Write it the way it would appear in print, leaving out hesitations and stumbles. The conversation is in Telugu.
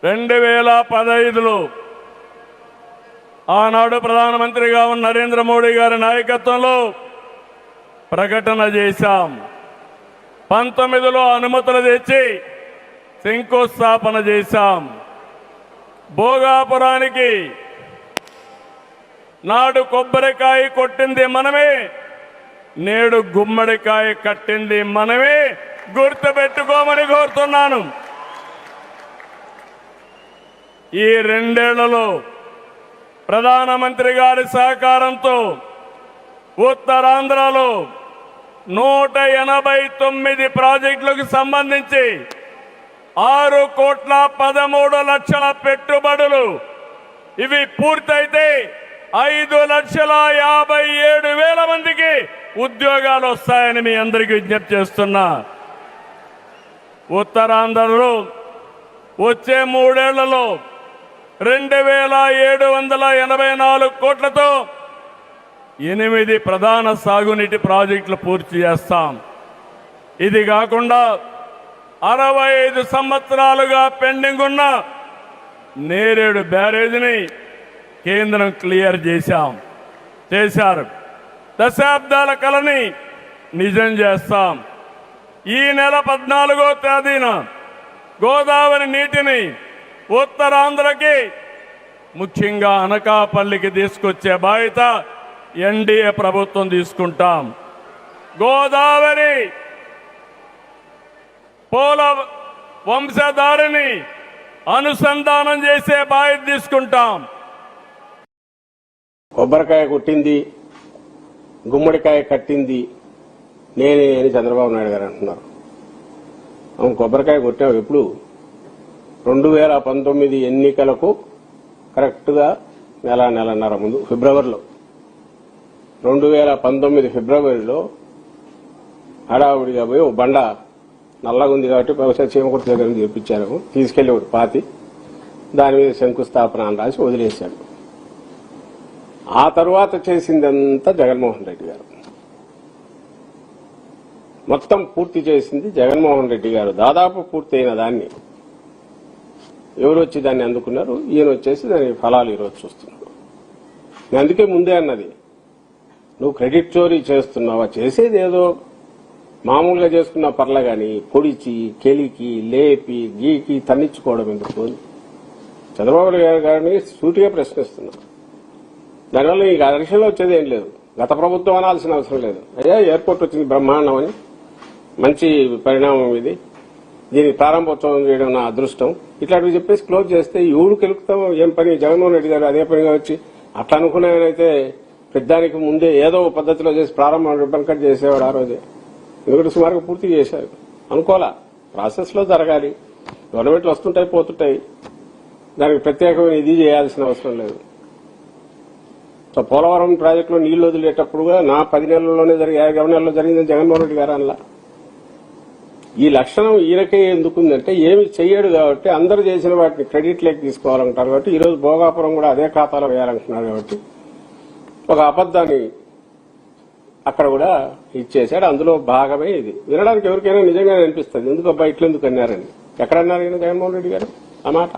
2015లో ఆనాడు ప్రధానమంత్రిగా ఉన్న నరేంద్ర మోడీ గారి నాయకత్వంలో ప్రకటన చేశాం. 19లో అనుమతులు తెచ్చి శంకుస్థాపన చేశాం. భోగాపురానికి నాడు కొబ్బరికాయ కొట్టింది మనమే, నేడు గుమ్మడికాయ కట్టింది మనమే. గుర్తుపెట్టుకోమని కోరుతున్నాను. ఈ 2 ఏళ్లలో ప్రధానమంత్రి గారి సహకారంతో ఉత్తరాంధ్రలో 189 ప్రాజెక్టులకు సంబంధించి 6,13,00,000 పెట్టుబడులు ఇవి పూర్తయితే 5,57,000 మందికి ఉద్యోగాలు వస్తాయని మీ అందరికీ విజ్ఞప్తి చేస్తున్నా. ఉత్తరాంధ్రలో వచ్చే 3 ఏళ్లలో 2,784 కోట్లతో 8 ప్రధాన సాగునీటి ప్రాజెక్టులు పూర్తి చేస్తాం. ఇది కాకుండా 65 సంవత్సరాలుగా పెండింగ్ ఉన్న నేరేడు బ్యారేజీని కేంద్రం క్లియర్ చేశారు. దశాబ్దాల కలని నిజం చేస్తాం. ఈ నెల 14వ తేదీన గోదావరి నీటిని ఉత్తరాంధ్రకి ముఖ్యంగా అనకాపల్లికి తీసుకొచ్చే బాధ్యత ఎన్డీఏ ప్రభుత్వం తీసుకుంటాం. గోదావరి పోల వంశధారిని అనుసంధానం చేసే బాధ్యత తీసుకుంటాం. కొబ్బరికాయ కొట్టింది, గుమ్మడికాయ కట్టింది నేనే అని చంద్రబాబు నాయుడు గారు అంటున్నారు. అవును, కొబ్బరికాయ కొట్టావు ఎప్పుడు? 2019 ఎన్నికలకు కరెక్ట్గా నెలన్నర ముందు ఫిబ్రవరిలో 2019 ఫిబ్రవరిలో హడావుడిగా పోయి ఓ బండ నల్లగా ఉంది కాబట్టి బహుశా చీమకుర్తి దగ్గర నుంచి తెప్పించారు. తీసుకెళ్లి ఒకటి పాతి దాని మీద శంకుస్థాపన అని రాసి వదిలేశాడు. ఆ తర్వాత చేసిందంతా జగన్మోహన్ రెడ్డి గారు. మొత్తం పూర్తి చేసింది జగన్మోహన్ రెడ్డి గారు. దాదాపు పూర్తయిన దాన్ని ఎవరు వచ్చి దాన్ని అందుకున్నారు? ఈయన వచ్చేసి దాని ఫలాలు ఈరోజు చూస్తున్నారు. నేను అందుకే ముందే అన్నది, నువ్వు క్రెడిట్ చోరీ చేస్తున్నావా? చేసేది ఏదో మామూలుగా చేసుకున్నా పర్లే గాని పొడిచి కెలికి లేపి గీకి తన్నించుకోవడం ఎందుకు? చంద్రబాబు నాయుడు గారిని సూటిగా ప్రశ్నిస్తున్నా. దానివల్ల ఈ విషయంలో వచ్చేది ఏం లేదు. గత ప్రభుత్వం అనాల్సిన అవసరం లేదు. అయ్యా ఎయిర్పోర్ట్ వచ్చింది బ్రహ్మాండం అని, మంచి పరిణామం ఇది, దీనికి ప్రారంభోత్సవం చేయడం నా అదృష్టం, ఇట్లాంటివి చెప్పేసి క్లోజ్ చేస్తే ఎవరు కెలుకుతాం? ఏం పని? జగన్మోహన్ రెడ్డి గారు అదే పనిగా వచ్చి అట్లా అనుకునేవైతే పెద్దానికి ముందే ఏదో పద్ధతిలో చేసి ప్రారంభం రిబ్బన్ కట్ చేసేవాడు ఆ రోజే. ఎందుకంటే సుమారుగా పూర్తి చేశారు. అనుకోవాలా, ప్రాసెస్ లో జరగాలి. గవర్నమెంట్లు వస్తుంటాయి పోతుంటాయి, దానికి ప్రత్యేకమైన ఇది చేయాల్సిన అవసరం లేదు. సో పోలవరం ప్రాజెక్టులో నీళ్లు వదిలేటప్పుడుగా నా 10 నెలల్లోనే 50 నెలల్లో జరిగిందని జగన్మోహన్ రెడ్డి గారు అలా. ఈ లక్షణం ఈయనకే ఎందుకుందంటే ఏమి చెయ్యడు కాబట్టి అందరూ చేసిన వాటిని క్రెడిట్ లేక తీసుకోవాలంటారు. కాబట్టి ఈ రోజు భోగాపురం కూడా అదే ఖాతాలో వేయాలంటున్నారు. కాబట్టి ఒక అబద్దాన్ని అక్కడ కూడా ఇచ్చేశాడు. అందులో భాగమే ఇది. వినడానికి ఎవరికైనా నిజంగానే అనిపిస్తుంది, ఎందుకు అబ్బా ఇట్లెందుకు అన్నారని. ఎక్కడన్నారు జగన్మోహన్ రెడ్డి గారు ఆ మాట?